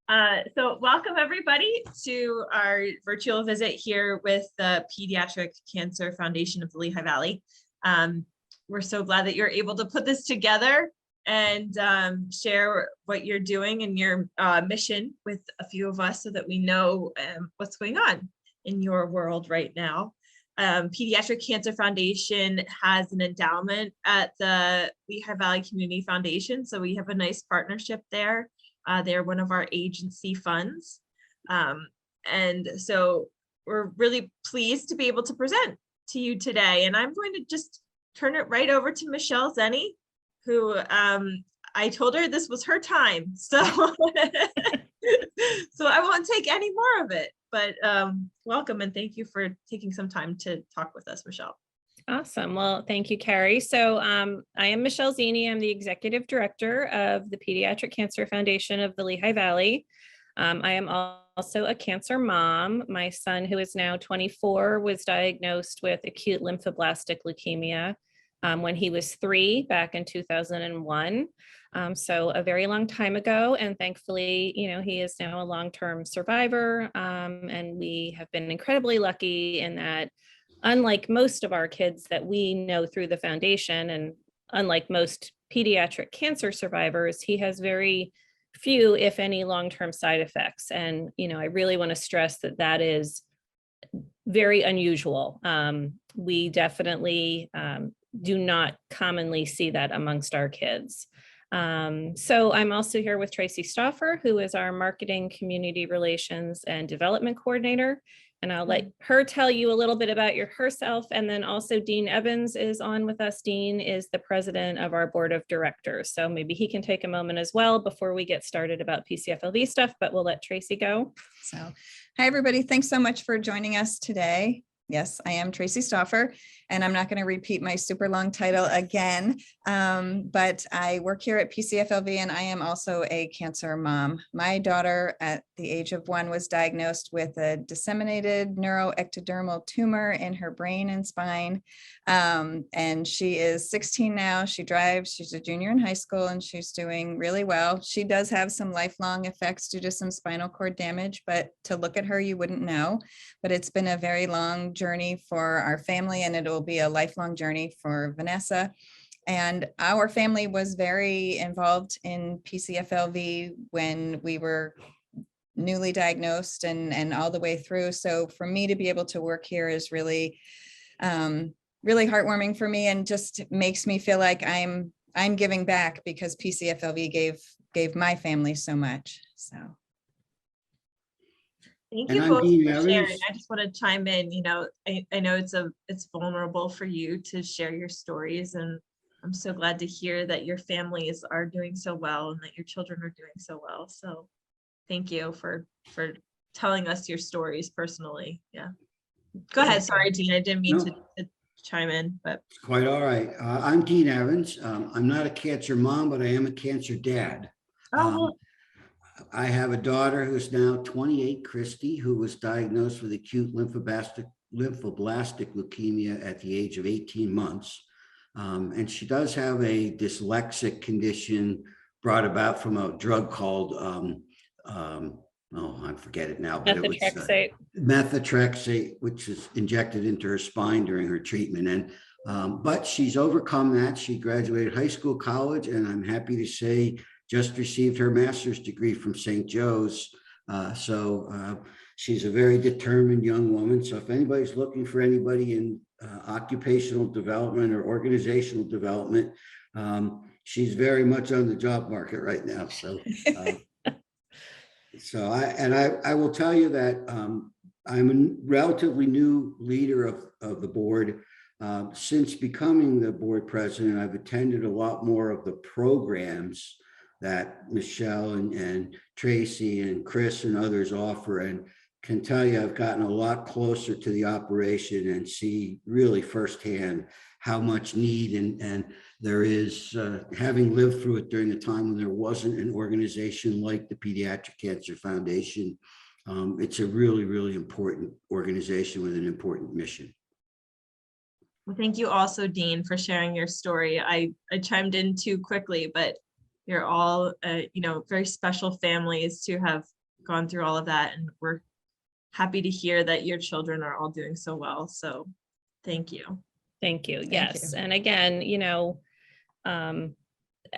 So welcome everybody to our virtual visit here with the Pediatric Cancer Foundation of the Lehigh Valley. We're so glad that you're able to put this together and share what you're doing and your mission with a few of us so that we know what's going on in your world right now. Pediatric Cancer Foundation has an endowment at the Lehigh Valley Community Foundation, so we have a nice partnership there. They're one of our agency funds. And so we're really pleased to be able to present to you today. And I'm going to just turn it right over to Michelle Zenie, who I told her this was her time. So, so I won't take any more of it, but welcome and thank you for taking some time to talk with us, Michelle. Awesome. Well, thank you, Carrie. So I am Michelle Zenie. I'm the Executive Director of the Pediatric Cancer Foundation of the Lehigh Valley. I am also a cancer mom. My son, who is now 24, was diagnosed with acute lymphoblastic leukemia when he was 3 back in 2001. So a very long time ago, and thankfully, he is now a long-term survivor. And we have been incredibly lucky in that, unlike most of our kids that we know through the foundation, and unlike most pediatric cancer survivors, he has very few, if any, long-term side effects. And, I really want to stress that that is very unusual. We definitely do not commonly see that amongst our kids. So I'm also here with Tracy Stauffer, who is our Marketing, Community Relations, and Development Coordinator. And I'll let her tell you a little bit about herself. And then also Dean Evans is on with us. Dean is the president of our board of directors. So maybe he can take a moment as well before we get started about PCFLV stuff, but we'll let Tracy go. So, hi, everybody. Thanks so much for joining us today. Yes, I am Tracy Stauffer, and I'm not going to repeat my super long title again, but I work here at PCFLV, and I am also a cancer mom. My daughter at the age of 1 was diagnosed with a disseminated neuroectodermal tumor in her brain and spine, and she is 16 now. She drives. She's a junior in high school, and she's doing really well. She does have some lifelong effects due to some spinal cord damage, but to look at her, you wouldn't know. But it's been a very long journey for our family, and it'll be a lifelong journey for Vanessa. And our family was very involved in PCFLV when we were newly diagnosed and all the way through. So for me to be able to work here is really, really heartwarming for me, and just makes me feel like I'm giving back because PCFLV gave my family so much. So. Thank you both for sharing. I just want to chime in. I know it's vulnerable for you to share your stories, and I'm so glad to hear that your families are doing so well and that your children are doing so well. So thank you for telling us your stories personally. Yeah. Go ahead. Sorry, Dean. I didn't mean to chime in, but it's quite all right. I'm Dean Evans. I'm not a cancer mom, but I am a cancer dad. I have a daughter who's now 28, Christy, who was diagnosed with acute lymphoblastic leukemia at the age of 18 months. And she does have a dyslexic condition brought about from a drug called, I forget it now, but methotrexate. It was methotrexate, which is injected into her spine during her treatment. And but she's overcome that. She graduated high school, college, and I'm happy to say just received her master's degree from St. Joe's. So she's a very determined young woman. So if anybody's looking for anybody in occupational development or organizational development, she's very much on the job market right now. So, I will tell you that I'm a relatively new leader of the board. Since becoming the board president, I've attended a lot more of the programs that Michelle and Tracy and Chris and others offer, and can tell you I've gotten a lot closer to the operation and see really firsthand how much need and there is, having lived through it during a time when there wasn't an organization like the Pediatric Cancer Foundation. It's a really, really important organization with an important mission. Well, thank you also, Dean, for sharing your story. I chimed in too quickly, but you're all, very special families to have gone through all of that, and we're happy to hear that your children are all doing so well. So thank you. Thank you. Thank Yes. you. And again,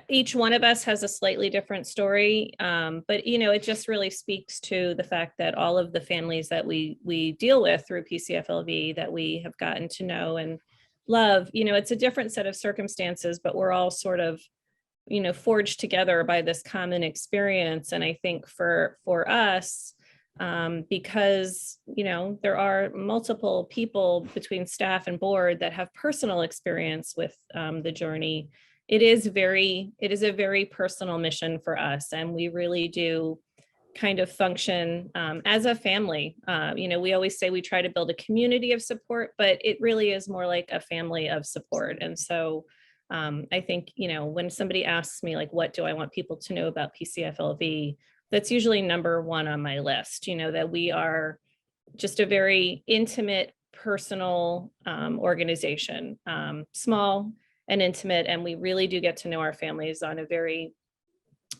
each one of us has a slightly different story, but it just really speaks to the fact that all of the families that we deal with through PCFLV that we have gotten to know and love, it's a different set of circumstances, but we're all sort of forged together by this common experience. And I think for us, because there are multiple people between staff and board that have personal experience with the journey, it is a very personal mission for us, and we really do kind of function as a family. We always say we try to build a community of support, but it really is more like a family of support. And so I think, when somebody asks me, like, what do I want people to know about PCFLV, that's usually number one on my list, that we are just a very intimate, personal organization, small and intimate, and we really do get to know our families on a very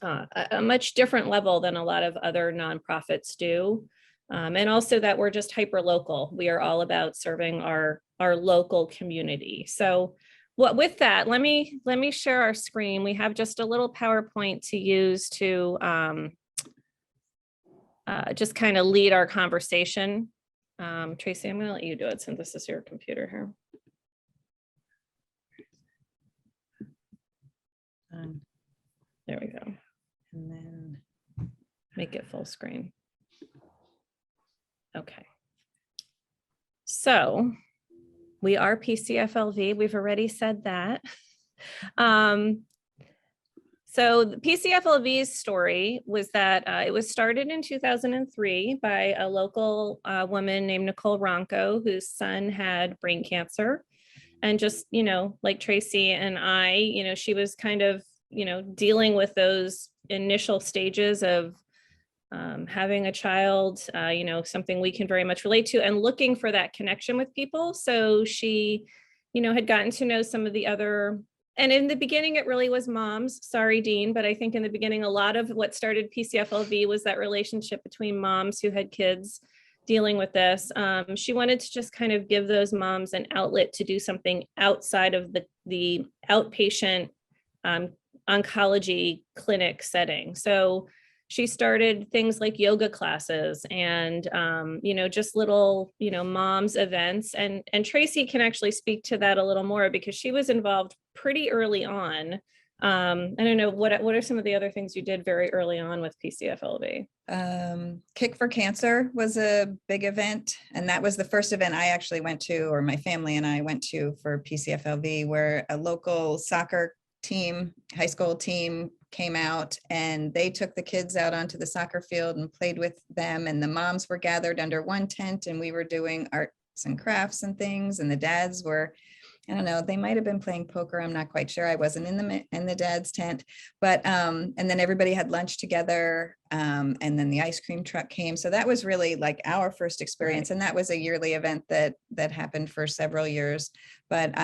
a much different level than a lot of other nonprofits do. And also that we're just hyper local. We are all about serving our local community. So with that, let me share our screen. We have just a little PowerPoint to use to just kind of lead our conversation. Tracy, I'm going to let you do it since this is your computer here. There we go. And then Make it full screen. Okay. So we are PCFLV. We've already said that. So the PCFLV's story was that it was started in 2003 by a local woman named Nicole Ronco, whose son had brain cancer. And just, like Tracy and I, she was kind of, dealing with those initial stages of having a child, something we can very much relate to, and looking for that connection with people. So she, had gotten to know some of the other, and in the beginning, it really was moms. Sorry, Dean, but I think in the beginning, a lot of what started PCFLV was that relationship between moms who had kids dealing with this. She wanted to just kind of give those moms an outlet to do something outside of the outpatient oncology clinic setting. So she started things like yoga classes and, just little, moms events. And Tracy can actually speak to that a little more because she was involved pretty early on. I don't know, what are some of the other things you did very early on with PCFLV? Kick for Cancer was a big event. And that was the first event I actually went to, or my family and I went to, for PCFLV, where a local soccer team, high school team, came out and they took the kids out onto the soccer field and played with them. And the moms were gathered under one tent and we were doing arts and crafts and things. And the dads were, I don't know, they might've been playing poker. I'm not quite sure. I wasn't in the dad's tent, but, and then everybody had lunch together. And then the ice cream truck came. So that was really like our first experience. Right. And that was a yearly event that happened for several years. But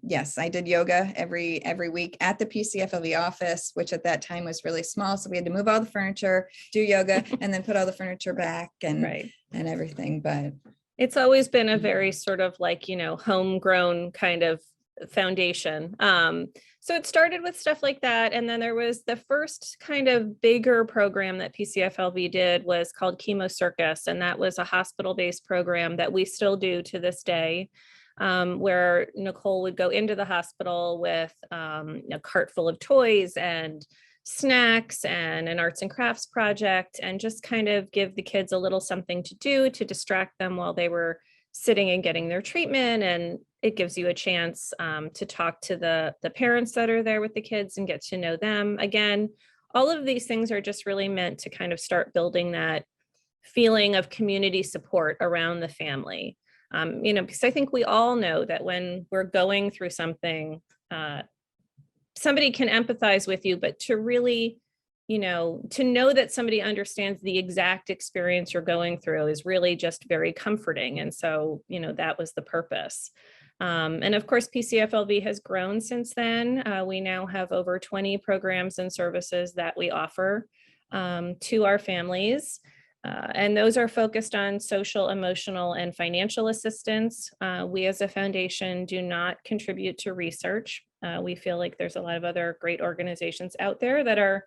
yes, I did yoga every week at the PCFLV office, which at that time was really small. So we had to move all the furniture, do yoga, and then put all the furniture back and everything. But it's always been a very sort of like, homegrown kind of foundation. So it started with stuff like that. And then there was the first kind of bigger program that PCFLV did was called Chemo Circus. And that was a hospital-based program that we still do to this day, where Nicole would go into the hospital with a cart full of toys and snacks and an arts and crafts project, and just kind of give the kids a little something to do to distract them while they were sitting and getting their treatment. And it gives you a chance to talk to the parents that are there with the kids and get to know them. Again, all of these things are just really meant to kind of start building that feeling of community support around the family. Because I think we all know that when we're going through something, somebody can empathize with you, but to really, to know that somebody understands the exact experience you're going through is really just very comforting. And so, that was the purpose. And of course, PCFLV has grown since then. We now have over 20 programs and services that we offer to our families. And those are focused on social, emotional, and financial assistance. We as a foundation do not contribute to research. We feel like there's a lot of other great organizations out there that are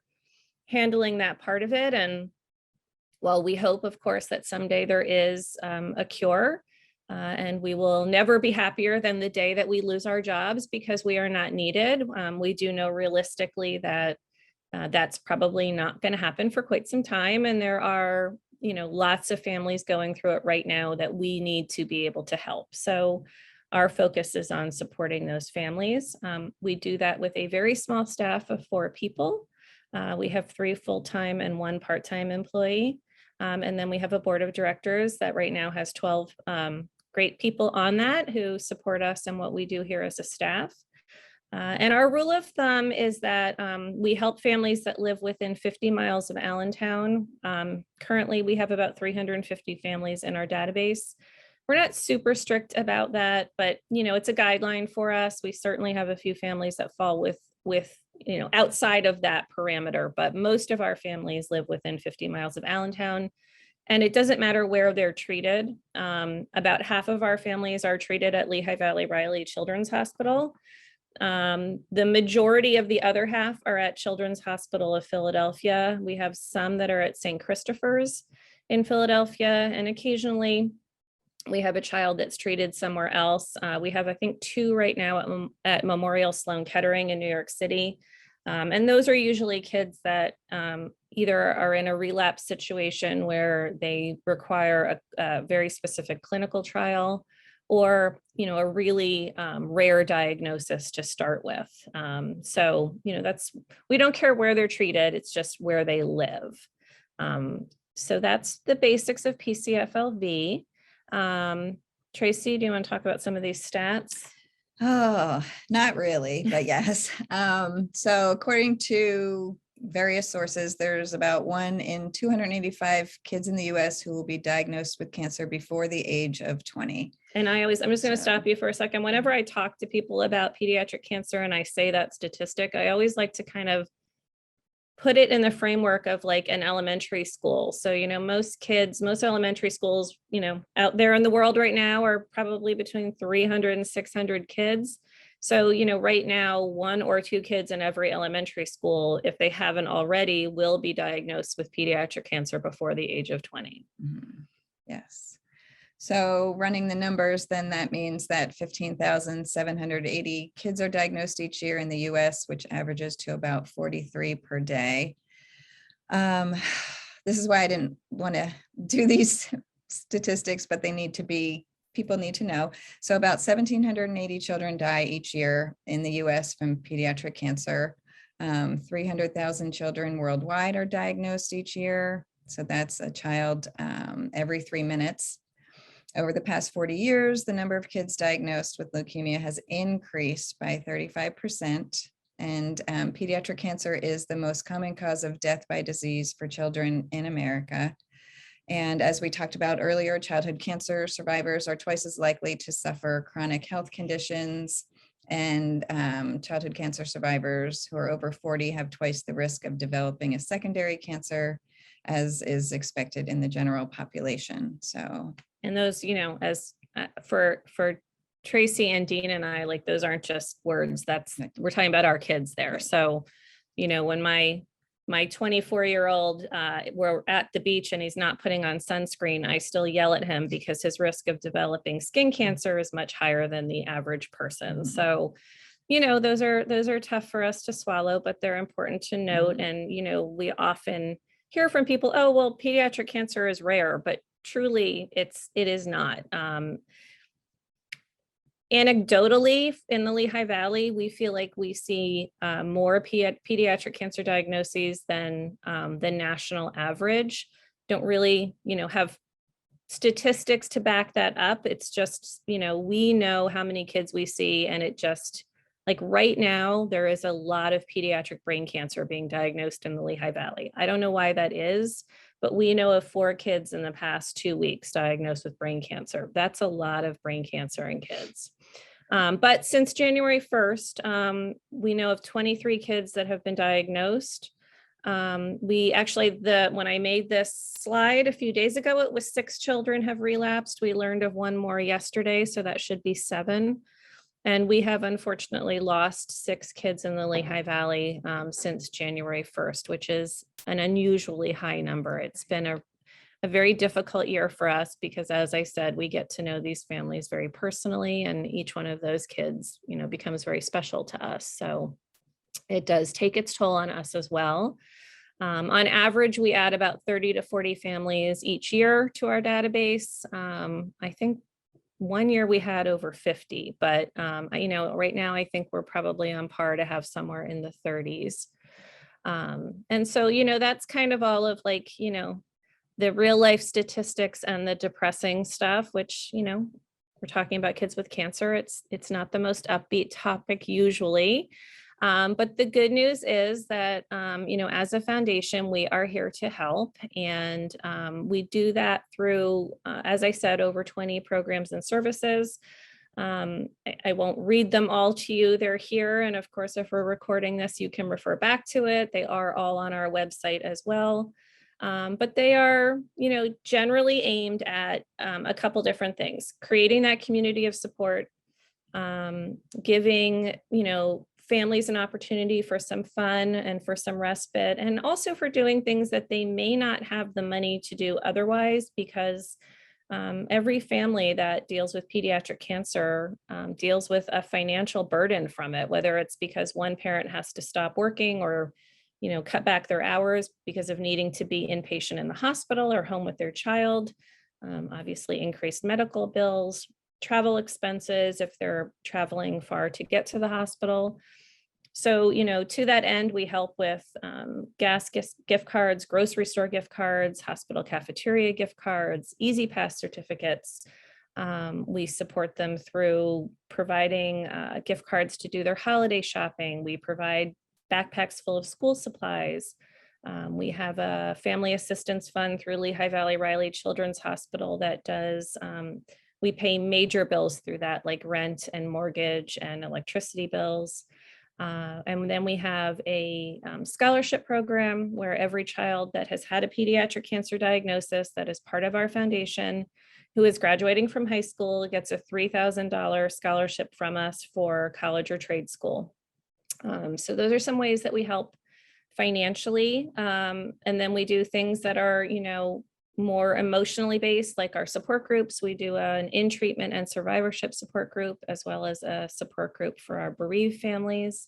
handling that part of it. And while we hope, of course, that someday there is a cure, and we will never be happier than the day that we lose our jobs because we are not needed. We do know realistically that that's probably not going to happen for quite some time. And there are, lots of families going through it right now that we need to be able to help. So our focus is on supporting those families. We do that with a very small staff of 4 people. We have 3 full-time and 1 part-time employee. And then we have a board of directors that right now has 12 great people on that who support us and what we do here as a staff. And our rule of thumb is that we help families that live within 50 miles of Allentown. Currently, we have about 350 families in our database. We're not super strict about that, but it's a guideline for us. We certainly have a few families that fall with outside of that parameter, but most of our families live within 50 miles of Allentown. And it doesn't matter where they're treated. About half of our families are treated at Lehigh Valley Riley Children's Hospital. The majority of the other half are at Children's Hospital of Philadelphia. We have some that are at St. Christopher's in Philadelphia, and occasionally we have a child that's treated somewhere else. We have, I think, 2 right now at Memorial Sloan Kettering in New York City. And those are usually kids that either are in a relapse situation where they require a very specific clinical trial, or a really rare diagnosis to start with. So we don't care where they're treated, it's just where they live. So that's the basics of PCFLV. Tracy, do you want to talk about some of these stats? Oh, not really, but yes. So according to various sources, there's about 1 in 285 kids in the US who will be diagnosed with cancer before the age of 20. And I'm just going to stop you for a second. Whenever I talk to people about pediatric cancer and I say that statistic, I always like to kind of put it in the framework of like an elementary school. So, most elementary schools, out there in the world right now are probably between 300 and 600 kids. So, right now, 1 or 2 kids in every elementary school, if they haven't already, will be diagnosed with pediatric cancer before the age of 20. Mm-hmm. Yes. So running the numbers, then that means that 15,780 kids are diagnosed each year in the US, which averages to about 43 per day. This is why I didn't want to do these statistics, but people need to know. So about 1,780 children die each year in the US from pediatric cancer. 300,000 children worldwide are diagnosed each year. So that's a child every 3 minutes. Over the past 40 years, the number of kids diagnosed with leukemia has increased by 35%. And pediatric cancer is the most common cause of death by disease for children in America. And as we talked about earlier, childhood cancer survivors are twice as likely to suffer chronic health conditions. And childhood cancer survivors who are over 40 have twice the risk of developing a secondary cancer, as is expected in the general population. So, and those, as for Tracy and Dean and I, like, those aren't just words. We're talking about our kids there. So, when my 24-year-old, we're at the beach and he's not putting on sunscreen, I still yell at him because his risk of developing skin cancer is much higher than the average person. Mm-hmm. So, those are tough for us to swallow, but they're important to note. Mm-hmm. And, we often hear from people, oh, well, pediatric cancer is rare, but truly it is not. Anecdotally, in the Lehigh Valley, we feel like we see more pediatric cancer diagnoses than the national average. Don't really, have statistics to back that up. It's just, we know how many kids we see, and it just, like, right now, there is a lot of pediatric brain cancer being diagnosed in the Lehigh Valley. I don't know why that is, but we know of 4 kids in the past 2 weeks diagnosed with brain cancer. That's a lot of brain cancer in kids. But since January 1st, we know of 23 kids that have been diagnosed. We actually, when I made this slide a few days ago, it was 6 children have relapsed. We learned of one more yesterday, so that should be 7. And we have unfortunately lost 6 kids in the Lehigh Valley since January 1st, which is an unusually high number. It's been a very difficult year for us because, as I said, we get to know these families very personally, and each one of those kids, you know, becomes very special to us. So it does take its toll on us as well. On average, we add about 30 to 40 families each year to our database. I think one year we had over 50, but you know, right now I think we're probably on par to have somewhere in the 30s. And so, you know, that's kind of all of, like, you know, the real life statistics and the depressing stuff, which, you know, we're talking about kids with cancer. It's not the most upbeat topic usually. But the good news is that, you know, as a foundation, we are here to help. And we do that through, as I said, over 20 programs and services. I won't read them all to you. They're here. And of course, if we're recording this, you can refer back to it. They are all on our website as well. But they are, you know, generally aimed at a couple different things: creating that community of support, giving, you know, families an opportunity for some fun and for some respite, and also for doing things that they may not have the money to do otherwise, because every family that deals with pediatric cancer deals with a financial burden from it, whether it's because one parent has to stop working or, you know, cut back their hours because of needing to be inpatient in the hospital or home with their child. Obviously, increased medical bills, travel expenses if they're traveling far to get to the hospital. So, you know, to that end, we help with gas gift cards, grocery store gift cards, hospital cafeteria gift cards, Easy Pass certificates. We support them through providing gift cards to do their holiday shopping. We provide backpacks full of school supplies. We have a family assistance fund through Lehigh Valley Riley Children's Hospital that does, we pay major bills through that, like rent and mortgage and electricity bills. And then we have a scholarship program where every child that has had a pediatric cancer diagnosis that is part of our foundation, who is graduating from high school, gets a $3,000 scholarship from us for college or trade school. So those are some ways that we help financially. And then we do things that are, you know, more emotionally based, like our support groups. We do an in-treatment and survivorship support group, as well as a support group for our bereaved families.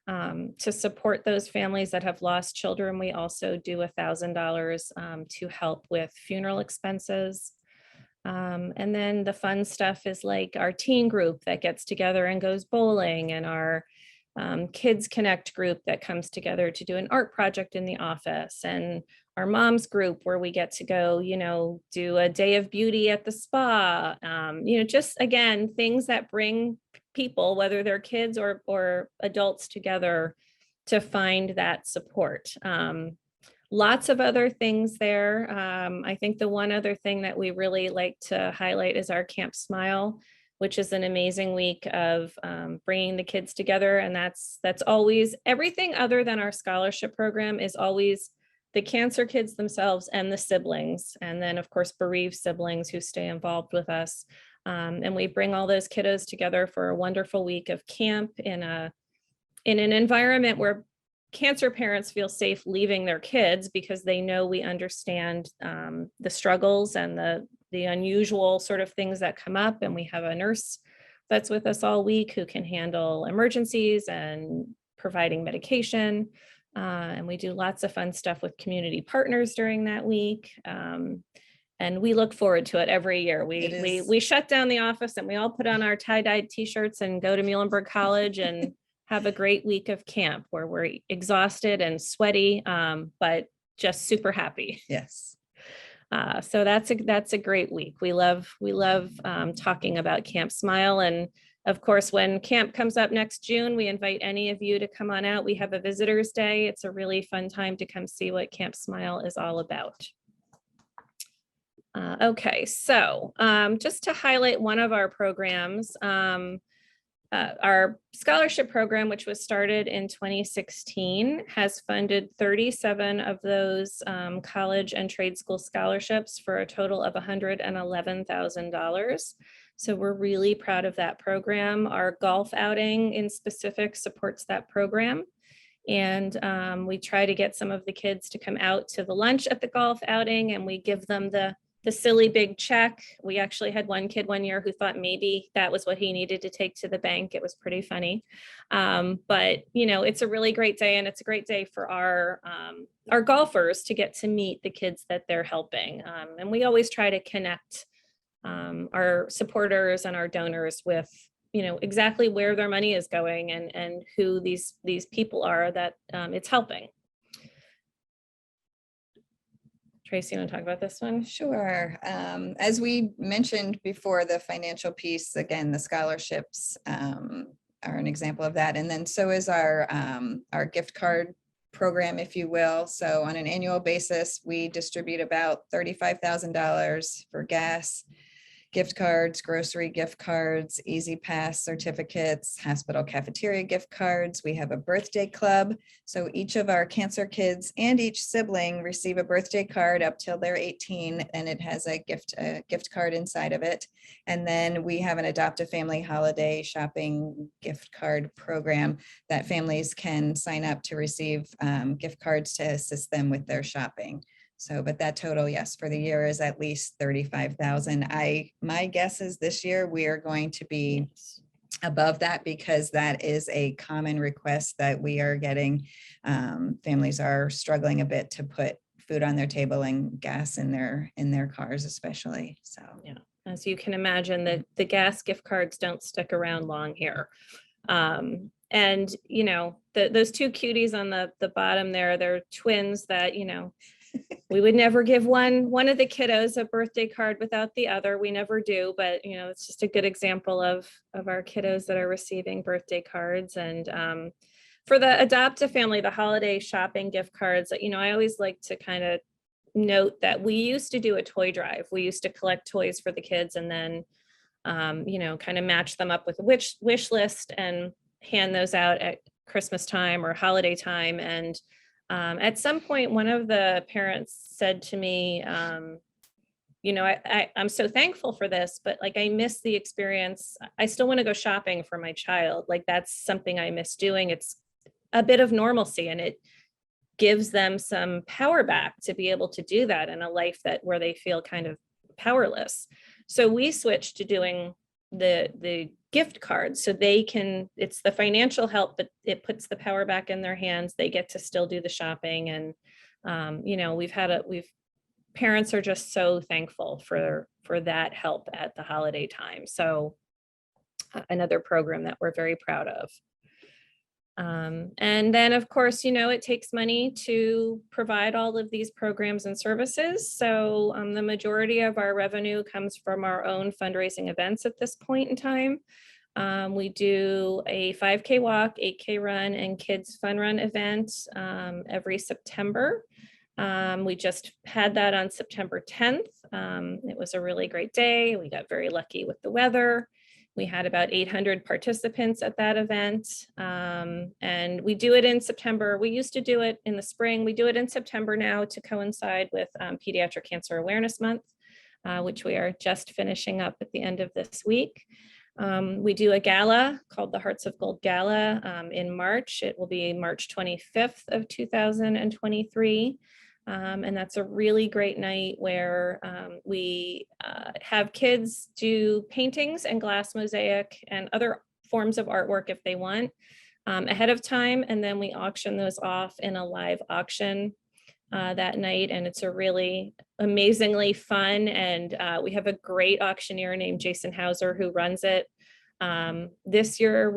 To support those families that have lost children, we also do $1,000 to help with funeral expenses. And then the fun stuff is like our teen group that gets together and goes bowling, and our Kids Connect group that comes together to do an art project in the office, and our moms group where we get to go, you know, do a day of beauty at the spa. You know, just again, things that bring people, whether they're kids or adults, together to find that support. Lots of other things there. I think the one other thing that we really like to highlight is our Camp Smile, which is an amazing week of bringing the kids together. And that's always, everything other than our scholarship program is always the cancer kids themselves and the siblings. And then of course, bereaved siblings who stay involved with us. And we bring all those kiddos together for a wonderful week of camp in an environment where cancer parents feel safe leaving their kids, because they know we understand the struggles and the unusual sort of things that come up. And we have a nurse that's with us all week who can handle emergencies and providing medication. And we do lots of fun stuff with community partners during that week. And we look forward to it every year. We shut down the office and we all put on our tie-dyed t-shirts and go to Muhlenberg College and have a great week of camp where we're exhausted and sweaty, but just super happy. Yes. So that's a great week. We love talking about Camp Smile. And of course, when camp comes up next June, we invite any of you to come on out. We have a visitors day. It's a really fun time to come see what Camp Smile is all about. Okay, so just to highlight one of our programs, Our scholarship program, which was started in 2016, has funded 37 of those college and trade school scholarships for a total of $111,000. So we're really proud of that program. Our golf outing in specific supports that program. And we try to get some of the kids to come out to the lunch at the golf outing, and we give them the silly big check. We actually had one kid one year who thought maybe that was what he needed to take to the bank. It was pretty funny. But you know, it's a really great day, and it's a great day for our golfers to get to meet the kids that they're helping. And we always try to connect our supporters and our donors with, you know, exactly where their money is going and who these people are that it's helping. Tracy, you want to talk about this one? Sure. As we mentioned before, the financial piece, again, the scholarships are an example of that. And then so is our gift card program, if you will. So on an annual basis, we distribute about $35,000 for gas, gift cards, grocery gift cards, Easy Pass certificates, hospital cafeteria gift cards. We have a birthday club. So each of our cancer kids and each sibling receive a birthday card up till they're 18, and it has a gift card inside of it. And then we have an Adopt a Family holiday shopping gift card program that families can sign up to receive gift cards to assist them with their shopping. So, but that total, yes, for the year is at least 35,000. My guess is this year we are going to be above that, because that is a common request that we are getting. Families are struggling a bit to put food on their table and gas in their cars, especially. So, yeah, as you can imagine, the gas gift cards don't stick around long here. And you know, those two cuties on the bottom there, they're twins that, you know, we would never give one of the kiddos a birthday card without the other. We never do, but you know, it's just a good example of our kiddos that are receiving birthday cards. And for the Adopt a Family, the holiday shopping gift cards, you know, I always like to kind of note that we used to do a toy drive. We used to collect toys for the kids and then, you know, kind of match them up with a wish list and hand those out at Christmas time or holiday time. And at some point, one of the parents said to me, you know, I'm so thankful for this, but like, I miss the experience. I still want to go shopping for my child. Like, that's something I miss doing. It's a bit of normalcy, and it gives them some power back to be able to do that in a life where they feel kind of powerless. So we switched to doing the gift cards, so they can, it's the financial help, but it puts the power back in their hands. They get to still do the shopping. And you know, parents are just so thankful for that help at the holiday time. So another program that we're very proud of. And then of course, you know, it takes money to provide all of these programs and services. So the majority of our revenue comes from our own fundraising events at this point in time. We do a 5K walk, 8K run, and kids fun run event every September. We just had that on September 10th. It was a really great day. We got very lucky with the weather. We had about 800 participants at that event. And we do it in September. We used to do it in the spring. We do it in September now to coincide with Pediatric Cancer Awareness Month, which we are just finishing up at the end of this week. We do a gala called the Hearts of Gold Gala in March. It will be March 25th of 2023. And that's a really great night where we have kids do paintings and glass mosaic and other forms of artwork if they want ahead of time. And then we auction those off in a live auction that night. And it's a really amazingly fun. And we have a great auctioneer named Jason Hauser who runs it. This year,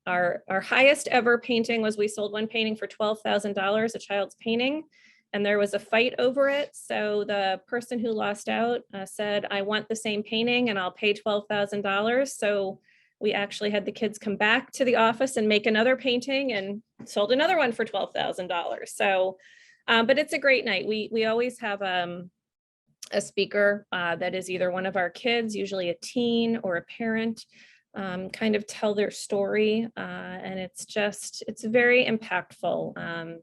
our highest ever painting was, we sold one painting for $12,000, a child's painting. And there was a fight over it. So the person who lost out said, I want the same painting and I'll pay $12,000. So we actually had the kids come back to the office and make another painting and sold another one for $12,000. So, but it's a great night. We always have a speaker that is either one of our kids, usually a teen or a parent. kind of tell their story. And it's very impactful.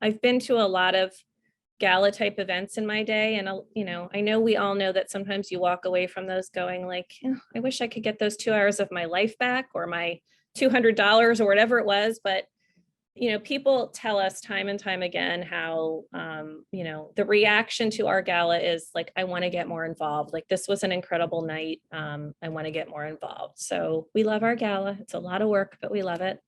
I've been to a lot of gala type events in my day. And, I know we all know that sometimes you walk away from those going like, I wish I could get those 2 hours of my life back, or my $200 or whatever it was. But, people tell us time and time again how, the reaction to our gala is like, I want to get more involved. Like, this was an incredible night. I want to get more involved. So we love our gala. It's a lot of work, but we love it.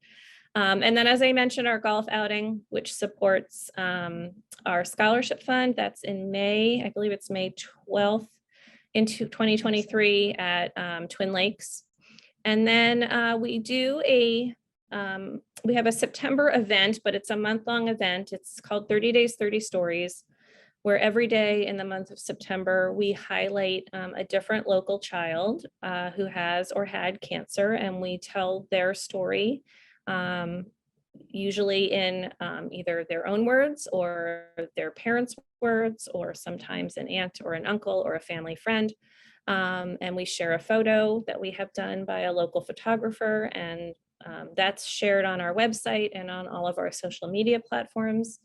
And then, as I mentioned, our golf outing, which supports our scholarship fund, that's in May. I believe it's May 12th into 2023 at Twin Lakes. And then we have a September event, but it's a month-long event. It's called 30 Days, 30 Stories, where every day in the month of September, we highlight a different local child who has or had cancer, and we tell their story, usually in either their own words or their parents' words, or sometimes an aunt or an uncle or a family friend. And we share a photo that we have done by a local photographer, and that's shared on our website and on all of our social media platforms,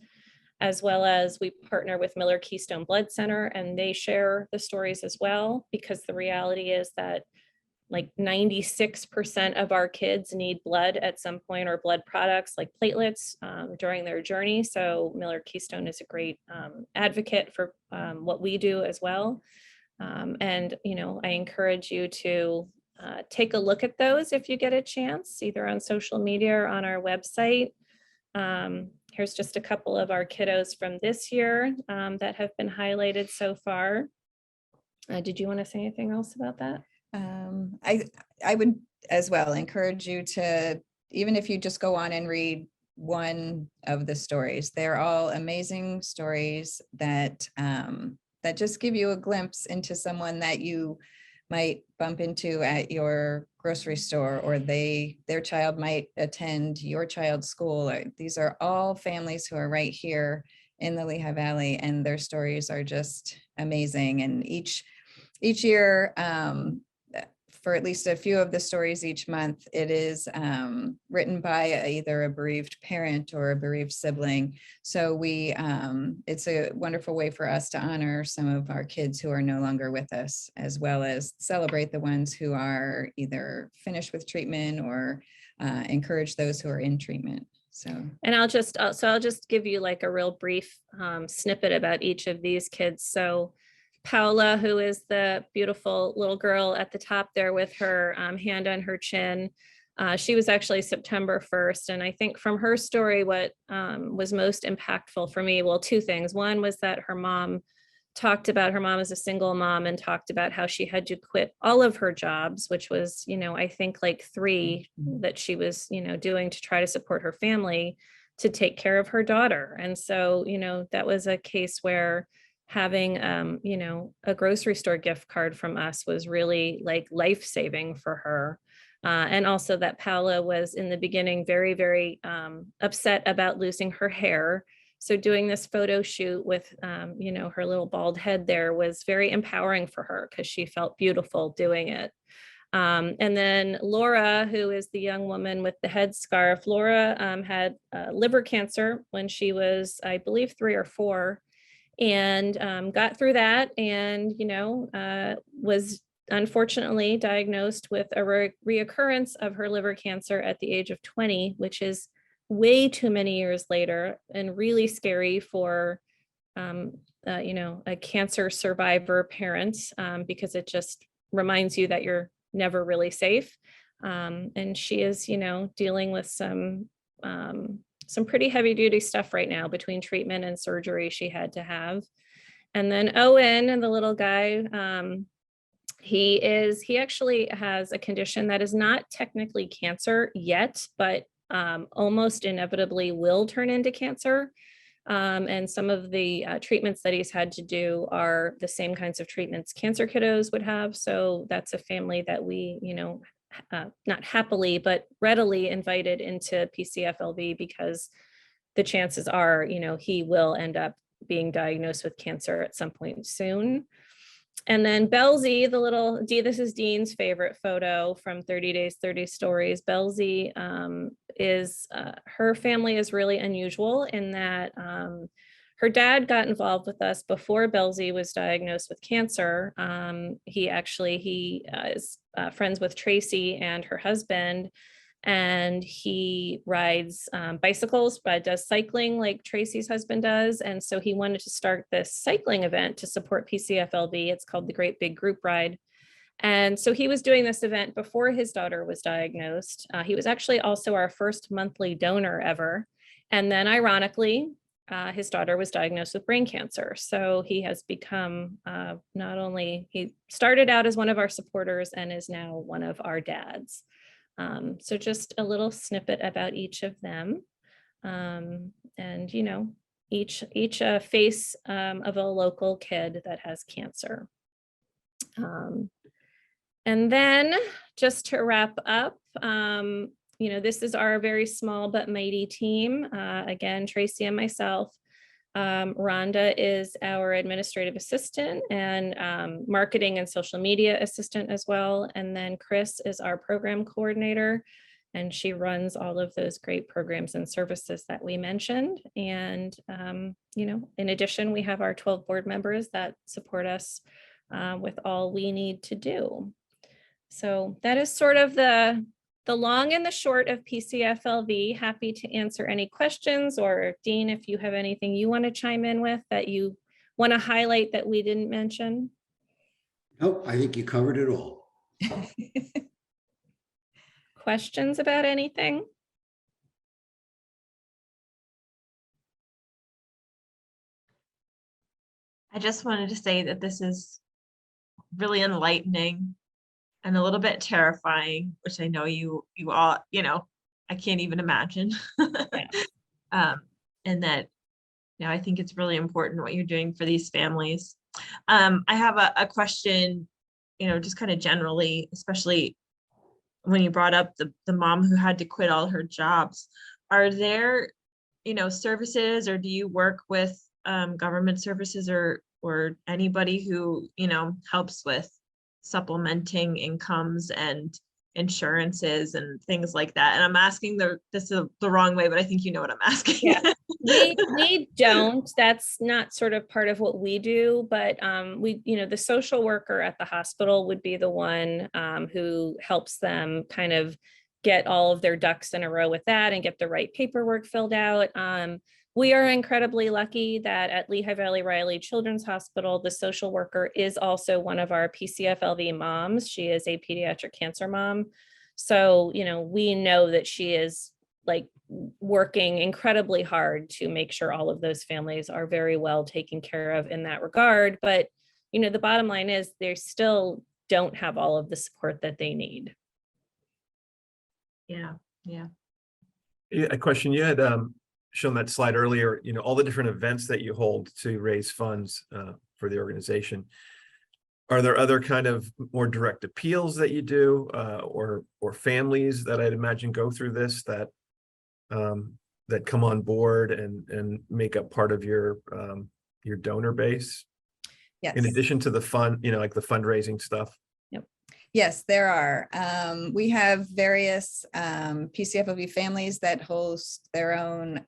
as well as we partner with Miller Keystone Blood Center, and they share the stories as well, because the reality is that like 96% of our kids need blood at some point, or blood products like platelets during their journey. So Miller Keystone is a great advocate for what we do as well. And, I encourage you to take a look at those if you get a chance, either on social media or on our website. Here's just a couple of our kiddos from this year that have been highlighted so far. Did you want to say anything else about that? I would as well encourage you to, even if you just go on and read one of the stories, they're all amazing stories that that just give you a glimpse into someone that you might bump into at your grocery store, or their child might attend your child's school. These are all families who are right here in the Lehigh Valley, and their stories are just amazing. And each year, for at least a few of the stories each month, it is written by either a bereaved parent or a bereaved sibling. So it's a wonderful way for us to honor some of our kids who are no longer with us, as well as celebrate the ones who are either finished with treatment or encourage those who are in treatment. And I'll just give you like a real brief snippet about each of these kids. So Paula, who is the beautiful little girl at the top there with her hand on her chin, she was actually September 1st. And I think from her story, what was most impactful for me, well, two things. One was that her mom is a single mom, and talked about how she had to quit all of her jobs, which was, I think like 3 that she was, doing to try to support her family, to take care of her daughter. And so, that was a case where having, a grocery store gift card from us was really like life-saving for her. And also that Paula was in the beginning very, very upset about losing her hair. So doing this photo shoot with, her little bald head there was very empowering for her, because she felt beautiful doing it. And then Laura, who is the young woman with the headscarf, Laura had liver cancer when she was, I believe, 3 or 4. And got through that, and was unfortunately diagnosed with a reoccurrence of her liver cancer at the age of 20, which is way too many years later, and really scary for a cancer survivor parent, because it just reminds you that you're never really safe. And she is dealing with some pretty heavy duty stuff right now, between treatment and surgery she had to have. And then Owen, and the little guy, he actually has a condition that is not technically cancer yet, but almost inevitably will turn into cancer. And some of the treatments that he's had to do are the same kinds of treatments cancer kiddos would have. So that's a family that we, not happily, but readily invited into PCFLV, because the chances are, he will end up being diagnosed with cancer at some point soon. And then Belzy, the little D, this is Dean's favorite photo from 30 Days, 30 Stories. Belzy is, her family is really unusual in that her dad got involved with us before Belzy was diagnosed with cancer. He is friends with Tracy and her husband, and he rides bicycles, but does cycling like Tracy's husband does. And so he wanted to start this cycling event to support PCFLV. It's called the Great Big Group Ride. And so he was doing this event before his daughter was diagnosed. He was actually also our first monthly donor ever. And then ironically, his daughter was diagnosed with brain cancer. So he has become he started out as one of our supporters and is now one of our dads. So just a little snippet about each of them. And, you know, each face of a local kid that has cancer. And then just to wrap up, you know, this is our very small but mighty team. Again, Tracy and myself. Rhonda is our administrative assistant and marketing and social media assistant as well. And then Chris is our program coordinator, and she runs all of those great programs and services that we mentioned. And, you know, in addition, we have our 12 board members that support us with all we need to do. So that is sort of the long and the short of PCFLV. Happy to answer any questions, or Dean, if you have anything you want to chime in with that you want to highlight that we didn't mention. Nope, I think you covered it all. Questions about anything? I just wanted to say that this is really enlightening and a little bit terrifying, which I know you all, you know, I can't even imagine. And that, you know, I think it's really important what you're doing for these families. I have a question, you know, just kind of generally, especially when you brought up the mom who had to quit all her jobs. Are there, you know, services, or do you work with government services or anybody who, you know, helps with supplementing incomes and insurances and things like that? And I'm asking this the wrong way, but I think you know what I'm asking. Yeah, we don't. That's not sort of part of what we do, but we, you know, the social worker at the hospital would be the one who helps them kind of get all of their ducks in a row with that and get the right paperwork filled out. We are incredibly lucky that at Lehigh Valley Riley Children's Hospital, the social worker is also one of our PCFLV moms. She is a pediatric cancer mom. So, you know, we know that she is like working incredibly hard to make sure all of those families are very well taken care of in that regard. But, you know, the bottom line is they still don't have all of the support that they need. Yeah. Yeah, a question you had shown that slide earlier, you know, all the different events that you hold to raise funds for the organization. Are there other kind of more direct appeals that you do or families that I'd imagine go through this that come on board and make up part of your donor base? Yes. In addition to the fund, you know, like the fundraising stuff. Yes, there are. We have various PCFLV families that host their own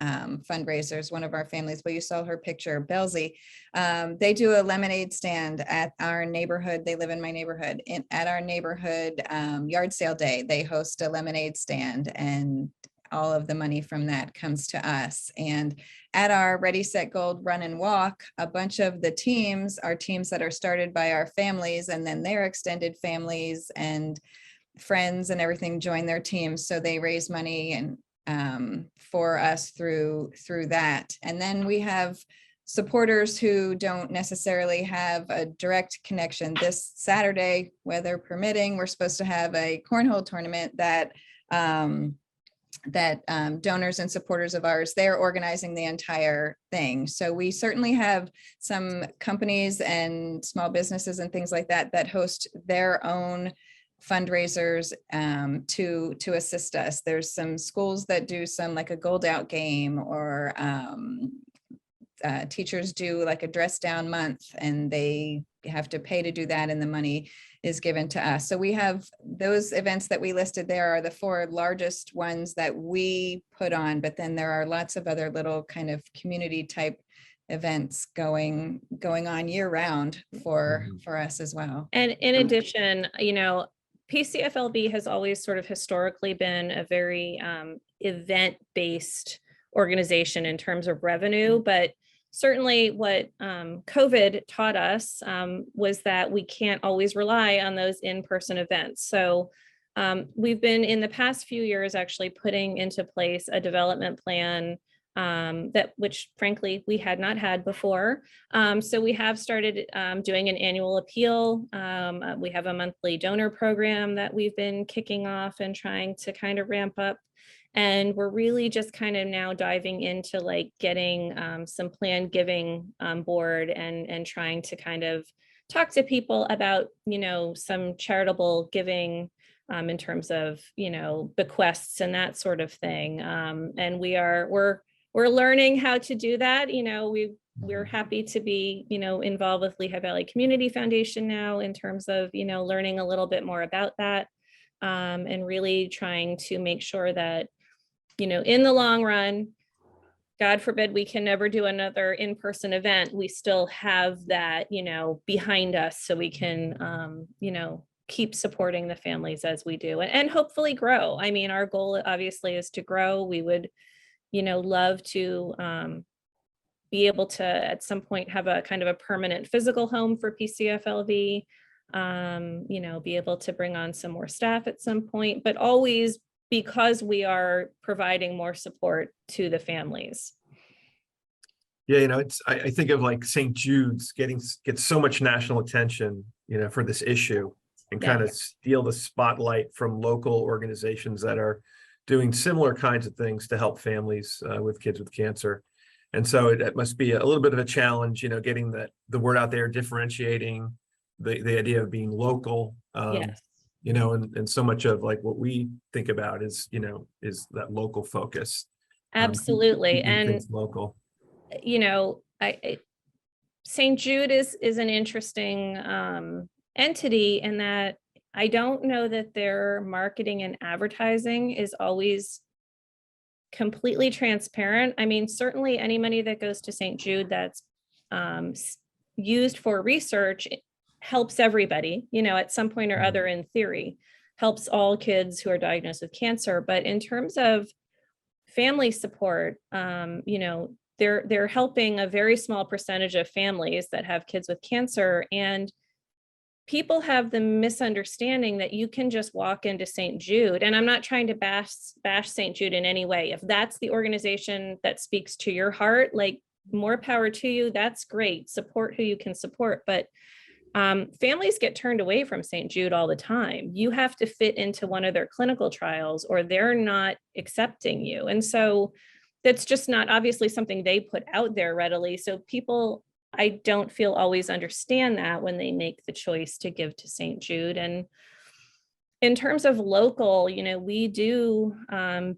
fundraisers. One of our families, well, you saw her picture, Belzy, they do a lemonade stand at our neighborhood. They live in my neighborhood. At our neighborhood yard sale day, they host a lemonade stand, and all of the money from that comes to us. And at our Ready, Set, Gold Run and Walk, a bunch of the teams are teams that are started by our families, and then their extended families and friends and everything join their teams. So they raise money and for us through that. And then we have supporters who don't necessarily have a direct connection. This Saturday, weather permitting, we're supposed to have a cornhole tournament that donors and supporters of ours, they're organizing the entire thing. So we certainly have some companies and small businesses and things like that that host their own fundraisers to assist us. There's some schools that do some like a gold out game or teachers do like a dress down month and they have to pay to do that, and the money is given to us. So we have those events that we listed there are the 4 largest ones that we put on, but then there are lots of other little kind of community type events going on year round for us as well. And in addition, you know, PCFLV has always sort of historically been a very event-based organization in terms of revenue, but certainly what COVID taught us was that we can't always rely on those in-person events. So we've been in the past few years actually putting into place a development plan which frankly we had not had before. So we have started doing an annual appeal. We have a monthly donor program that we've been kicking off and trying to kind of ramp up. And we're really just kind of now diving into like getting some planned giving on board and trying to kind of talk to people about, you know, some charitable giving in terms of, you know, bequests and that sort of thing. And we're learning how to do that. You know, we're happy to be, you know, involved with Lehigh Valley Community Foundation now in terms of, you know, learning a little bit more about that and really trying to make sure that, you know, in the long run, God forbid we can never do another in-person event, we still have that, you know, behind us so we can, you know, keep supporting the families as we do and hopefully grow. I mean, our goal obviously is to grow. We would, you know, love to be able to at some point have a kind of a permanent physical home for PCFLV, you know, be able to bring on some more staff at some point, but always because we are providing more support to the families. Yeah, you know, I think of like St. Jude's gets so much national attention, you know, for this issue and kind of steal the spotlight from local organizations that are doing similar kinds of things to help families with kids with cancer. And so it must be a little bit of a challenge, you know, getting the word out there, differentiating the idea of being local. Yes. You know, and so much of like what we think about is, you know, is that local focus. Absolutely. And local. You know, St. Jude is an interesting entity in that I don't know that their marketing and advertising is always completely transparent. I mean, certainly any money that goes to St. Jude that's used for research helps everybody, you know, at some point or other, in theory, helps all kids who are diagnosed with cancer. But in terms of family support, you know, they're helping a very small percentage of families that have kids with cancer. And people have the misunderstanding that you can just walk into St. Jude, and I'm not trying to bash St. Jude in any way. If that's the organization that speaks to your heart, like, more power to you, that's great. Support who you can support. But families get turned away from St. Jude all the time. You have to fit into one of their clinical trials or they're not accepting you. And so that's just not obviously something they put out there readily. So people, I don't feel always understand that when they make the choice to give to St. Jude. And in terms of local, you know, we do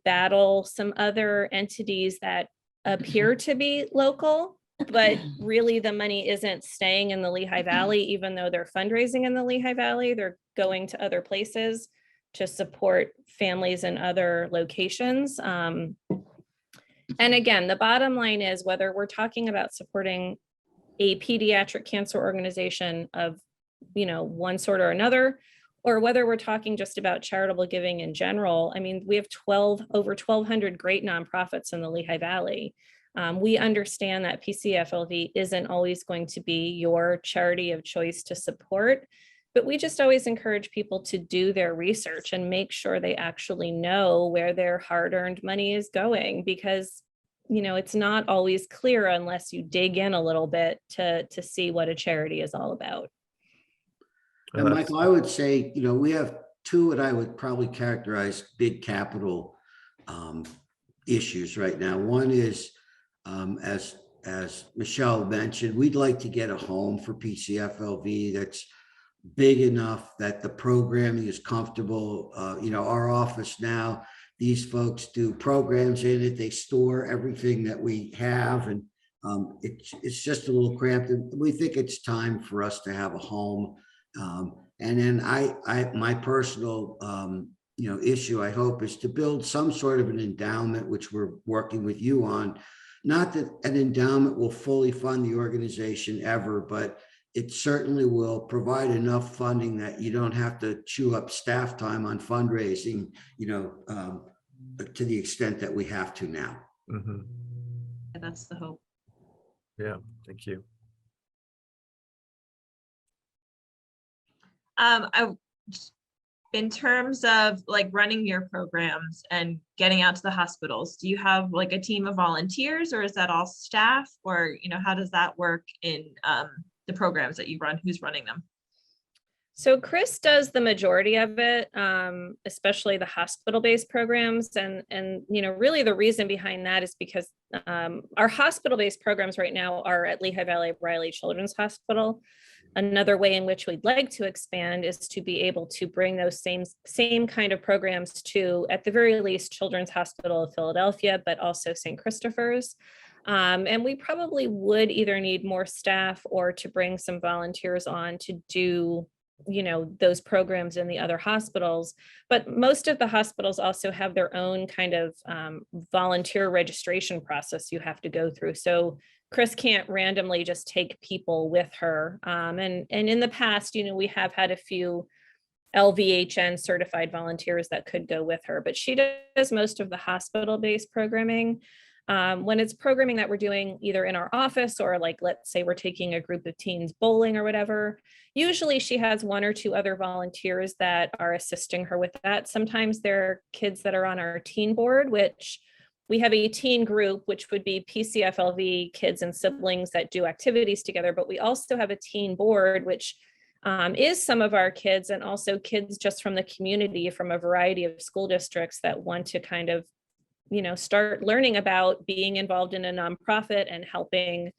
battle some other entities that appear to be local, but really the money isn't staying in the Lehigh Valley, even though they're fundraising in the Lehigh Valley. They're going to other places to support families in other locations. And again, the bottom line is whether we're talking about supporting a pediatric cancer organization of, you know, one sort or another, or whether we're talking just about charitable giving in general. I mean, we have over 1,200 great nonprofits in the Lehigh Valley. We understand that PCFLV isn't always going to be your charity of choice to support, but we just always encourage people to do their research and make sure they actually know where their hard-earned money is going, because, you know, it's not always clear unless you dig in a little bit to see what a charity is all about. And Michael, I would say, you know, we have two what I would probably characterize big capital issues right now. One is, as Michelle mentioned, we'd like to get a home for PCFLV that's big enough that the programming is comfortable. You know, our office now, these folks do programs in it. They store everything that we have, and It's just a little cramped, and we think it's time for us to have a home. And then my personal, issue, I hope, is to build some sort of an endowment, which we're working with you on. Not that an endowment will fully fund the organization ever, but it certainly will provide enough funding that you don't have to chew up staff time on fundraising, to the extent that we have to now. Mm-hmm. That's the hope. Yeah, thank you. In terms of like running your programs and getting out to the hospitals, do you have like a team of volunteers, or is that all staff, or how does that work in the programs that you run? Who's running them? So Chris does the majority of it, especially the hospital-based programs. And really the reason behind that is because our hospital-based programs right now are at Lehigh Valley Riley Children's Hospital. Another way in which we'd like to expand is to be able to bring those same kind of programs to, at the very least, Children's Hospital of Philadelphia, but also St. Christopher's. And we probably would either need more staff or to bring some volunteers on to do those programs in the other hospitals. But most of the hospitals also have their own kind of volunteer registration process you have to go through. So Chris can't randomly just take people with her. And in the past, we have had a few LVHN certified volunteers that could go with her, but she does most of the hospital-based programming. When it's programming that we're doing either in our office or like, let's say we're taking a group of teens bowling or whatever, usually she has one or two other volunteers that are assisting her with that. Sometimes there are kids that are on our teen board, which we have a teen group, which would be PCFLV kids and siblings that do activities together. But we also have a teen board, which is some of our kids and also kids just from the community from a variety of school districts that want to kind of, start learning about being involved in a nonprofit and helping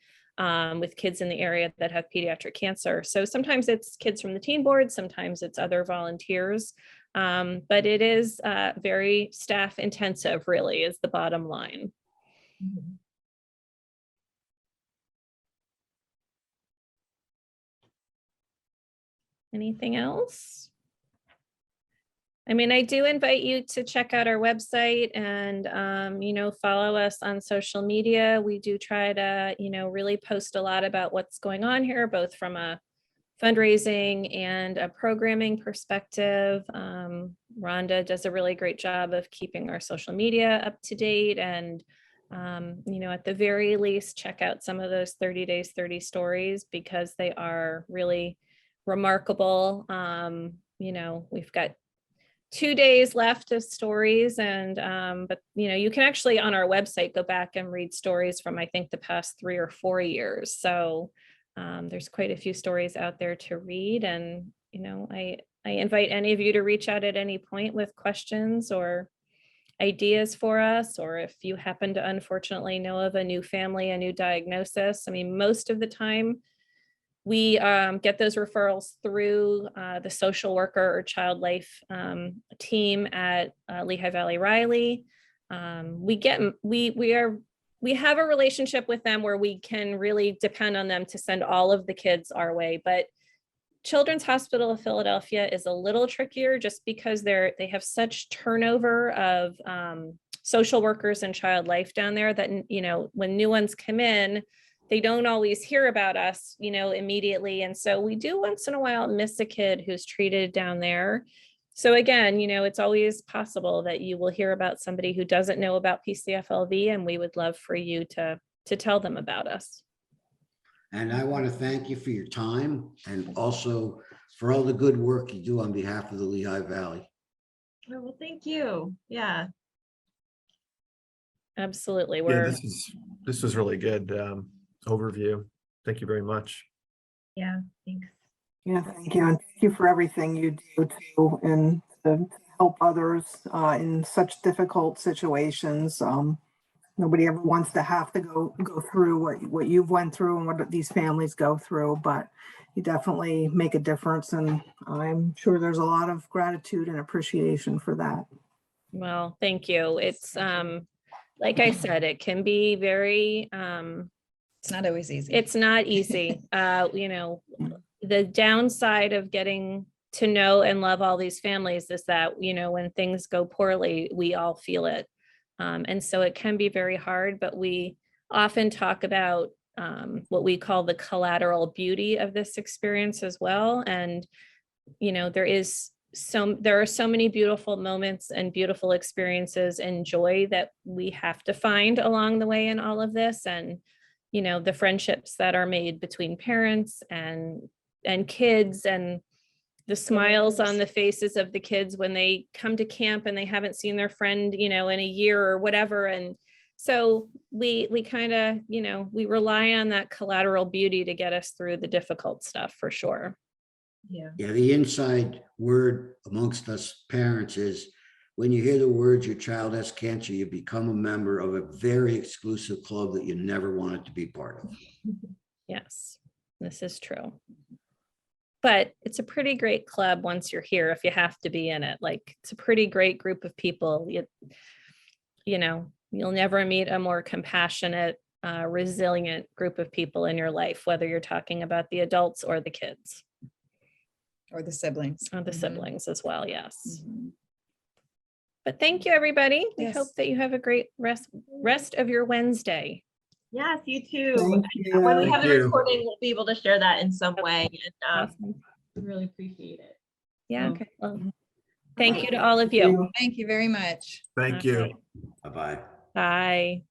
with kids in the area that have pediatric cancer. So sometimes it's kids from the teen board, sometimes it's other volunteers. But it is very staff intensive, really, is the bottom line. Mm-hmm. Anything else? I do invite you to check out our website and, follow us on social media. We do try to, really post a lot about what's going on here, both from a fundraising and a programming perspective. Rhonda does a really great job of keeping our social media up to date. And, at the very least, check out some of those 30 days, 30 stories, because they are really remarkable. We've got 2 days left of stories, and but you can actually on our website go back and read stories from I think the past 3 or 4 years. So there's quite a few stories out there to read, and I invite any of you to reach out at any point with questions or ideas for us, or if you happen to unfortunately know of a new family, a new diagnosis. Most of the time we get those referrals through the social worker or child life team at Lehigh Valley Riley. We have a relationship with them where we can really depend on them to send all of the kids our way, but Children's Hospital of Philadelphia is a little trickier just because they have such turnover of social workers and child life down there that, when new ones come in, they don't always hear about us, immediately. And so we do once in a while miss a kid who's treated down there. So again, it's always possible that you will hear about somebody who doesn't know about PCFLV, and we would love for you to tell them about us. And I want to thank you for your time and also for all the good work you do on behalf of the Lehigh Valley. Oh, well, thank you. Yeah. Absolutely. This was really good overview. Thank you very much. Yeah, thanks. Yeah, thank you. And thank you for everything you do too, and to help others in such difficult situations. Nobody ever wants to have to go through what you've went through and what these families go through, but you definitely make a difference. And I'm sure there's a lot of gratitude and appreciation for that. Well, thank you. It's like I said, it can be very It's not always easy. It's not easy. The downside of getting to know and love all these families is that, when things go poorly, we all feel it. And so it can be very hard, but we often talk about what we call the collateral beauty of this experience as well. And, there are so many beautiful moments and beautiful experiences and joy that we have to find along the way in all of this. And, the friendships that are made between parents and kids, and the smiles on the faces of the kids when they come to camp and they haven't seen their friend, in a year or whatever. And so we kind of, we rely on that collateral beauty to get us through the difficult stuff for sure. Yeah. Yeah, the inside word amongst us parents is when you hear the words your child has cancer, you become a member of a very exclusive club that you never wanted to be part of. Yes, this is true. But it's a pretty great club once you're here, if you have to be in it. Like, it's a pretty great group of people. You'll never meet a more compassionate, resilient group of people in your life, whether you're talking about the adults or the kids. Or the siblings. Or the Mhm. siblings as well, yes. Mhm. But thank you, everybody. We Yes. hope that you have a great rest of your Wednesday. Yes, you too. Thank When we you. have the Thank you. recording, we'll be able to share that in some way. And Awesome. really appreciate it. Yeah, Oh. okay. Well, thank you to all of you. Thank you very much. Thank All you. right. Bye-bye. Bye.